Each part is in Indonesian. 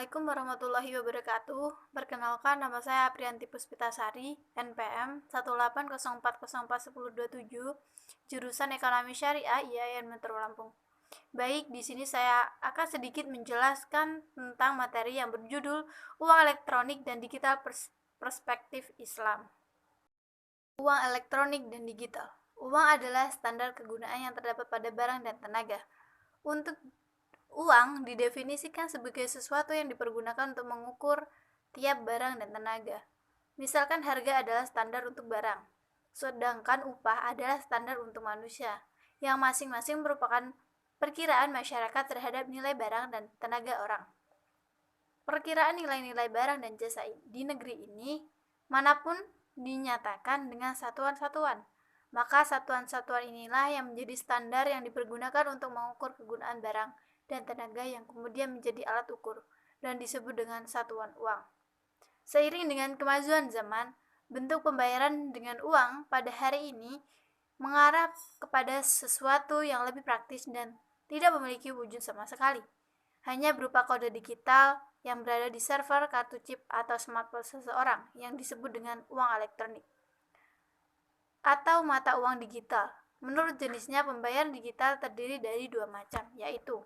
Assalamualaikum warahmatullahi wabarakatuh. Perkenalkan, nama saya Aprianti Puspitasari, NPM 18040410227, jurusan Ekonomi Syariah IAIN Metro Lampung. Baik, di sini saya akan sedikit menjelaskan tentang materi yang berjudul Uang Elektronik dan Digital Perspektif Islam. Uang elektronik dan digital. Uang adalah standar kegunaan yang terdapat pada barang dan tenaga. Untuk uang didefinisikan sebagai sesuatu yang dipergunakan untuk mengukur tiap barang dan tenaga. Misalkan harga adalah standar untuk barang, sedangkan upah adalah standar untuk manusia, yang masing-masing merupakan perkiraan masyarakat terhadap nilai barang dan tenaga orang. Perkiraan nilai-nilai barang dan jasa di negeri ini manapun dinyatakan dengan satuan-satuan. Maka satuan-satuan inilah yang menjadi standar yang dipergunakan untuk mengukur kegunaan barang dan tenaga yang kemudian menjadi alat ukur dan disebut dengan satuan uang. Seiring dengan kemajuan zaman, bentuk pembayaran dengan uang pada hari ini mengarah kepada sesuatu yang lebih praktis dan tidak memiliki wujud sama sekali. Hanya berupa kode digital yang berada di server kartu chip atau smartphone seseorang yang disebut dengan uang elektronik atau mata uang digital. Menurut jenisnya, pembayaran digital terdiri dari dua macam, yaitu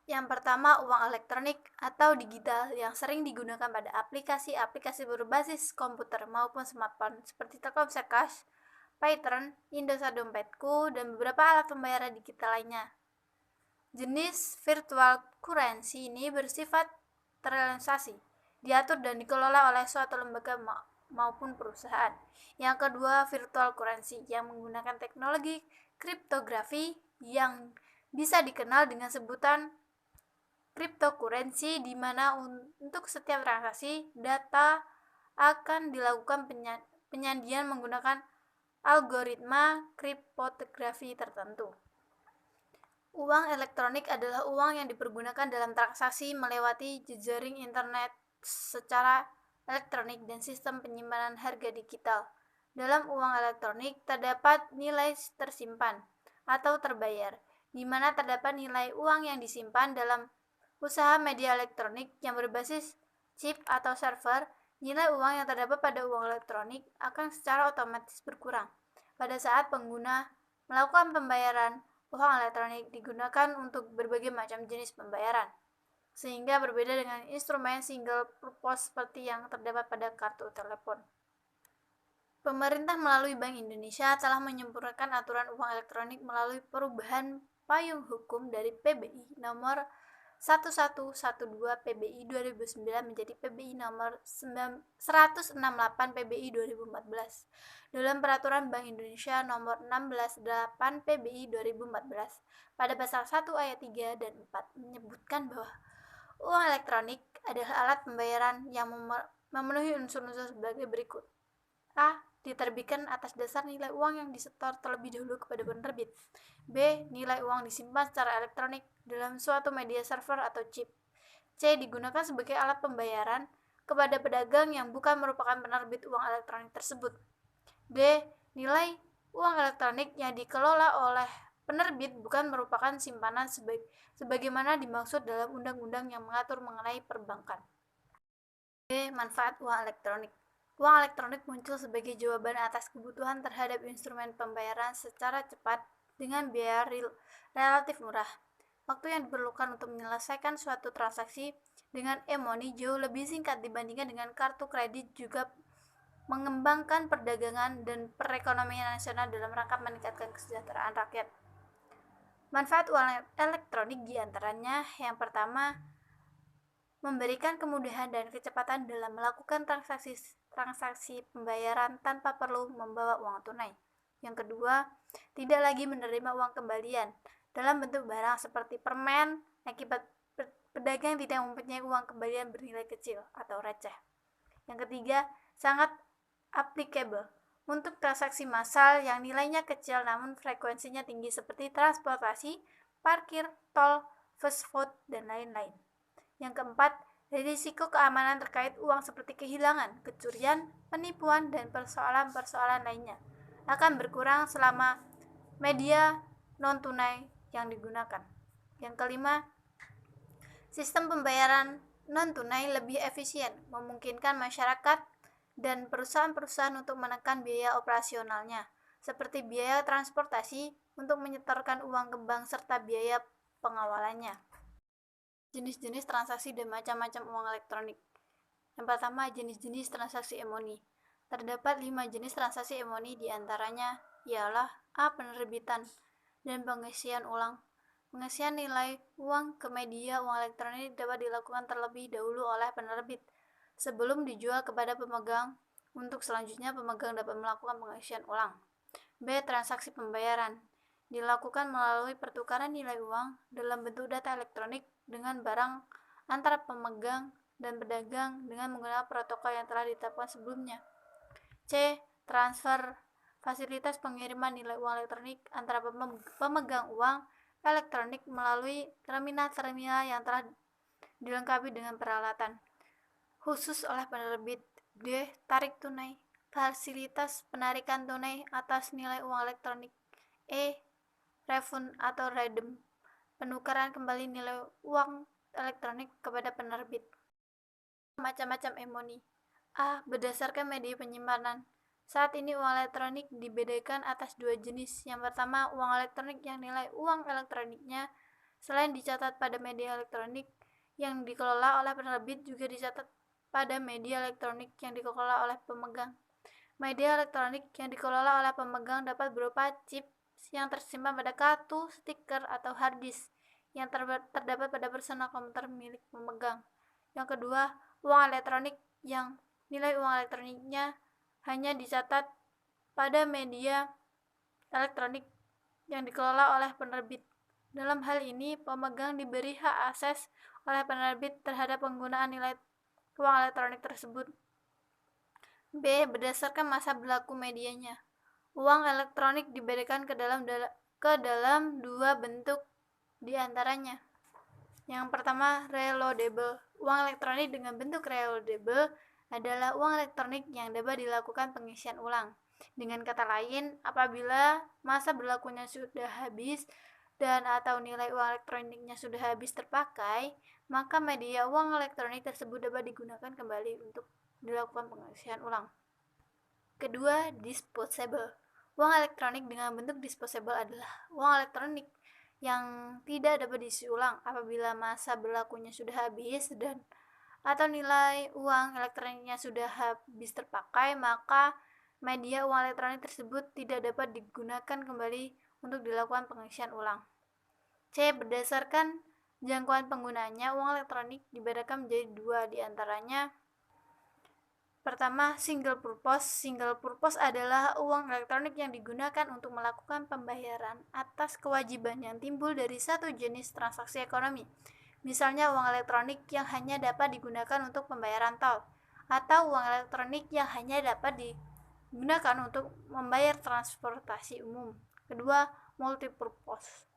yang pertama, uang elektronik atau digital yang sering digunakan pada aplikasi-aplikasi berbasis komputer maupun smartphone seperti Telkomsel Cash, Paytron, Indosat Dompetku, dan beberapa alat pembayaran digital lainnya. Jenis virtual currency ini bersifat terrealisasi, diatur dan dikelola oleh suatu lembaga maupun perusahaan. Yang kedua, virtual currency yang menggunakan teknologi kriptografi yang bisa dikenal dengan sebutan cryptocurrency, di mana untuk setiap transaksi data akan dilakukan penyandian menggunakan algoritma kriptografi tertentu. Uang elektronik adalah uang yang dipergunakan dalam transaksi melewati jejaring internet secara elektronik dan sistem penyimpanan harga digital. Dalam uang elektronik terdapat nilai tersimpan atau terbayar, di mana terdapat nilai uang yang disimpan dalam usaha media elektronik yang berbasis chip atau server. Nilai uang yang terdapat pada uang elektronik akan secara otomatis berkurang pada saat pengguna melakukan pembayaran. Uang elektronik digunakan untuk berbagai macam jenis pembayaran, sehingga berbeda dengan instrumen single purpose seperti yang terdapat pada kartu telepon. Pemerintah melalui Bank Indonesia telah menyempurnakan aturan uang elektronik melalui perubahan payung hukum dari PBI nomor 1112 PBI 2009 menjadi PBI nomor 168 PBI 2014. Dalam peraturan Bank Indonesia nomor 168 PBI 2014 pada pasal 1 ayat 3 dan 4 menyebutkan bahwa uang elektronik adalah alat pembayaran yang memenuhi unsur-unsur sebagai berikut. A. Diterbitkan atas dasar nilai uang yang disetor terlebih dahulu kepada penerbit. B. Nilai uang disimpan secara elektronik dalam suatu media server atau chip. C. Digunakan sebagai alat pembayaran kepada pedagang yang bukan merupakan penerbit uang elektronik tersebut. D. Nilai uang elektronik yang dikelola oleh penerbit bukan merupakan simpanan sebagaimana dimaksud dalam undang-undang yang mengatur mengenai perbankan. D. Manfaat uang elektronik. Uang elektronik muncul sebagai jawaban atas kebutuhan terhadap instrumen pembayaran secara cepat dengan biaya relatif murah. Waktu yang diperlukan untuk menyelesaikan suatu transaksi dengan e-money jauh lebih singkat dibandingkan dengan kartu kredit, juga mengembangkan perdagangan dan perekonomian nasional dalam rangka meningkatkan kesejahteraan rakyat. Manfaat uang elektronik diantaranya yang pertama, memberikan kemudahan dan kecepatan dalam melakukan transaksi pembayaran tanpa perlu membawa uang tunai. Yang kedua, tidak lagi menerima uang kembalian dalam bentuk barang seperti permen akibat pedagang tidak mempunyai uang kembalian bernilai kecil atau receh. Yang ketiga, sangat applicable untuk transaksi massal yang nilainya kecil namun frekuensinya tinggi seperti transportasi, parkir, tol, fast food, dan lain-lain. Yang keempat, risiko keamanan terkait uang seperti kehilangan, kecurian, penipuan, dan persoalan-persoalan lainnya akan berkurang selama media non-tunai yang digunakan. Yang kelima, sistem pembayaran non-tunai lebih efisien, memungkinkan masyarakat dan perusahaan-perusahaan untuk menekan biaya operasionalnya, seperti biaya transportasi untuk menyetorkan uang ke bank serta biaya pengawalannya. Jenis-jenis transaksi dan macam-macam uang elektronik. Yang pertama, jenis-jenis transaksi e-money. Terdapat 5 jenis transaksi e-money, diantaranya ialah A. Penerbitan dan pengisian ulang. Pengisian nilai uang ke media uang elektronik dapat dilakukan terlebih dahulu oleh penerbit sebelum dijual kepada pemegang. Untuk selanjutnya, pemegang dapat melakukan pengisian ulang. B. Transaksi pembayaran. Dilakukan melalui pertukaran nilai uang dalam bentuk data elektronik dengan barang antara pemegang dan pedagang dengan menggunakan protokol yang telah ditetapkan sebelumnya. C. Transfer. Fasilitas pengiriman nilai uang elektronik antara pemegang uang elektronik melalui terminal-terminal yang telah dilengkapi dengan peralatan khusus oleh penerbit. D. Tarik tunai. Fasilitas penarikan tunai atas nilai uang elektronik. E. Refund atau redeem. Penukaran kembali nilai uang elektronik kepada penerbit. Macam-macam e-money. A. Berdasarkan media penyimpanan. Saat ini uang elektronik dibedakan atas 2 jenis. Yang pertama, uang elektronik yang nilai uang elektroniknya selain dicatat pada media elektronik yang dikelola oleh penerbit juga dicatat pada media elektronik yang dikelola oleh pemegang. Media elektronik yang dikelola oleh pemegang dapat berupa chip yang tersimpan pada kartu, stiker, atau hard disk yang terdapat pada personal komputer milik pemegang. Yang kedua, uang elektronik yang nilai uang elektroniknya hanya dicatat pada media elektronik yang dikelola oleh penerbit. Dalam hal ini, pemegang diberi hak akses oleh penerbit terhadap penggunaan nilai uang elektronik tersebut. B. Berdasarkan masa berlaku medianya. Uang elektronik dibedakan ke dalam 2 bentuk diantaranya. Yang pertama, reloadable. Uang elektronik dengan bentuk reloadable adalah uang elektronik yang dapat dilakukan pengisian ulang. Dengan kata lain, apabila masa berlakunya sudah habis dan atau nilai uang elektroniknya sudah habis terpakai, maka media uang elektronik tersebut dapat digunakan kembali untuk dilakukan pengisian ulang. Kedua, disposable. Uang elektronik dengan bentuk disposable adalah uang elektronik yang tidak dapat diisi ulang apabila masa berlakunya sudah habis dan atau nilai uang elektroniknya sudah habis terpakai, maka media uang elektronik tersebut tidak dapat digunakan kembali untuk dilakukan pengisian ulang. C. Berdasarkan jangkauan penggunaannya, uang elektronik dibedakan menjadi 2 diantaranya. Pertama, single purpose. Single purpose adalah uang elektronik yang digunakan untuk melakukan pembayaran atas kewajiban yang timbul dari satu jenis transaksi ekonomi. Misalnya uang elektronik yang hanya dapat digunakan untuk pembayaran tol, atau uang elektronik yang hanya dapat digunakan untuk membayar transportasi umum. Kedua, multipurpose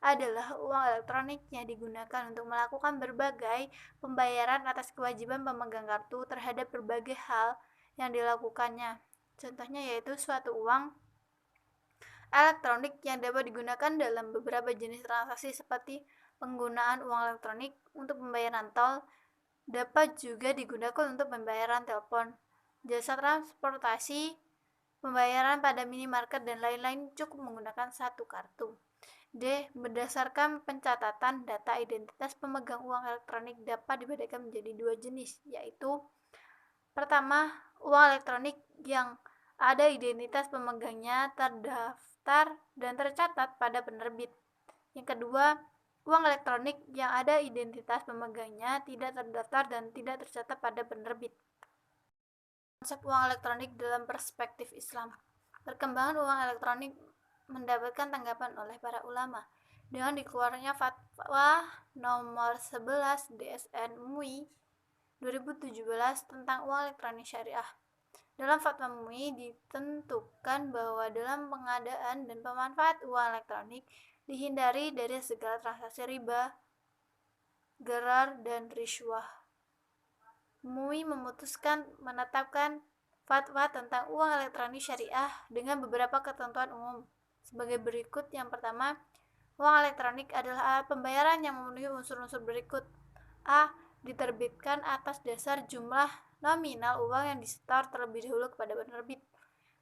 adalah uang elektronik yang digunakan untuk melakukan berbagai pembayaran atas kewajiban pemegang kartu terhadap berbagai hal yang dilakukannya. Contohnya yaitu suatu uang elektronik yang dapat digunakan dalam beberapa jenis transaksi seperti penggunaan uang elektronik untuk pembayaran tol, dapat juga digunakan untuk pembayaran telepon, jasa transportasi, pembayaran pada minimarket, dan lain-lain cukup menggunakan satu kartu. D. Berdasarkan pencatatan data identitas pemegang uang elektronik dapat dibedakan menjadi 2 jenis, yaitu pertama, uang elektronik yang ada identitas pemegangnya terdaftar dan tercatat pada penerbit. Yang kedua, uang elektronik yang ada identitas pemegangnya tidak terdaftar dan tidak tercatat pada penerbit. Konsep uang elektronik dalam perspektif Islam. Perkembangan uang elektronik mendapatkan tanggapan oleh para ulama dengan dikeluarkannya fatwa nomor 11 DSN MUI 2017 tentang uang elektronik syariah. Dalam fatwa MUI ditentukan bahwa dalam pengadaan dan pemanfaat uang elektronik dihindari dari segala transaksi riba, gharar, dan riswah. MUI memutuskan menetapkan fatwa tentang uang elektronik syariah dengan beberapa ketentuan umum sebagai berikut. Yang pertama, uang elektronik adalah alat pembayaran yang memenuhi unsur-unsur berikut. A. diterbitkan atas dasar jumlah nominal uang yang disetor terlebih dahulu kepada penerbit.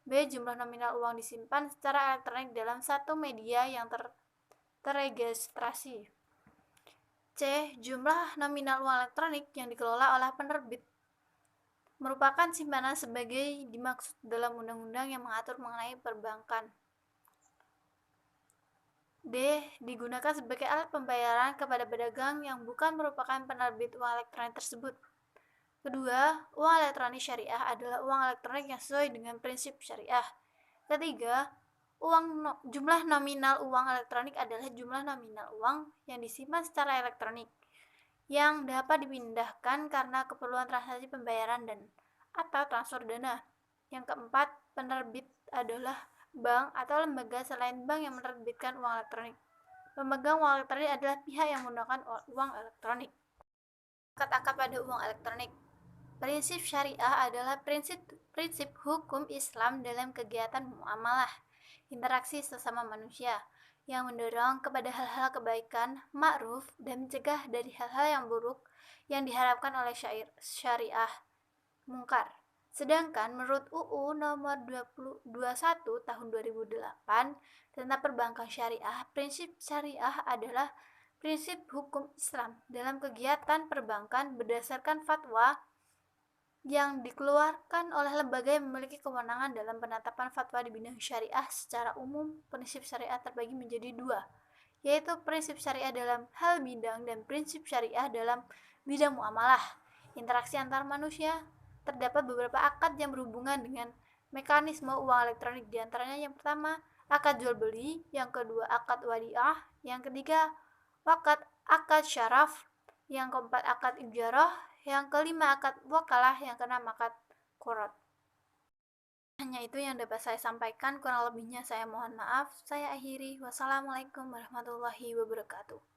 B. Jumlah nominal uang disimpan secara elektronik dalam satu media yang terregistrasi. C. Jumlah nominal uang elektronik yang dikelola oleh penerbit merupakan simpanan sebagai dimaksud dalam undang-undang yang mengatur mengenai perbankan. D. Digunakan sebagai alat pembayaran kepada pedagang yang bukan merupakan penerbit uang elektronik tersebut. Kedua, uang elektronik syariah adalah uang elektronik yang sesuai dengan prinsip syariah. Ketiga, jumlah nominal uang elektronik adalah jumlah nominal uang yang disimpan secara elektronik yang dapat dipindahkan karena keperluan transaksi pembayaran dan atau transfer dana. Yang keempat, penerbit adalah bank atau lembaga selain bank yang menerbitkan uang elektronik. Pemegang uang elektronik adalah pihak yang menggunakan uang elektronik. Akad-akad pada uang elektronik. Prinsip syariah adalah prinsip hukum Islam dalam kegiatan muamalah, interaksi sesama manusia, yang mendorong kepada hal-hal kebaikan, ma'ruf, dan mencegah dari hal-hal yang buruk yang diharapkan oleh syariah mungkar. Sedangkan menurut UU nomor 21 tahun 2008 tentang perbankan syariah, prinsip syariah adalah prinsip hukum Islam dalam kegiatan perbankan berdasarkan fatwa yang dikeluarkan oleh lembaga yang memiliki kewenangan dalam penetapan fatwa di bidang syariah. Secara umum, prinsip syariah terbagi menjadi dua, yaitu prinsip syariah dalam hal bidang dan prinsip syariah dalam bidang muamalah, interaksi antar manusia. Terdapat beberapa akad yang berhubungan dengan mekanisme uang elektronik, diantaranya yang pertama, akad jual beli, yang kedua, akad wadiah, yang ketiga, akad syaraf, yang keempat, akad ijarah, yang kelima, akad wakalah, yang keenam, akad qurad. Hanya itu yang dapat saya sampaikan, kurang lebihnya saya mohon maaf. Saya akhiri. Wassalamualaikum warahmatullahi wabarakatuh.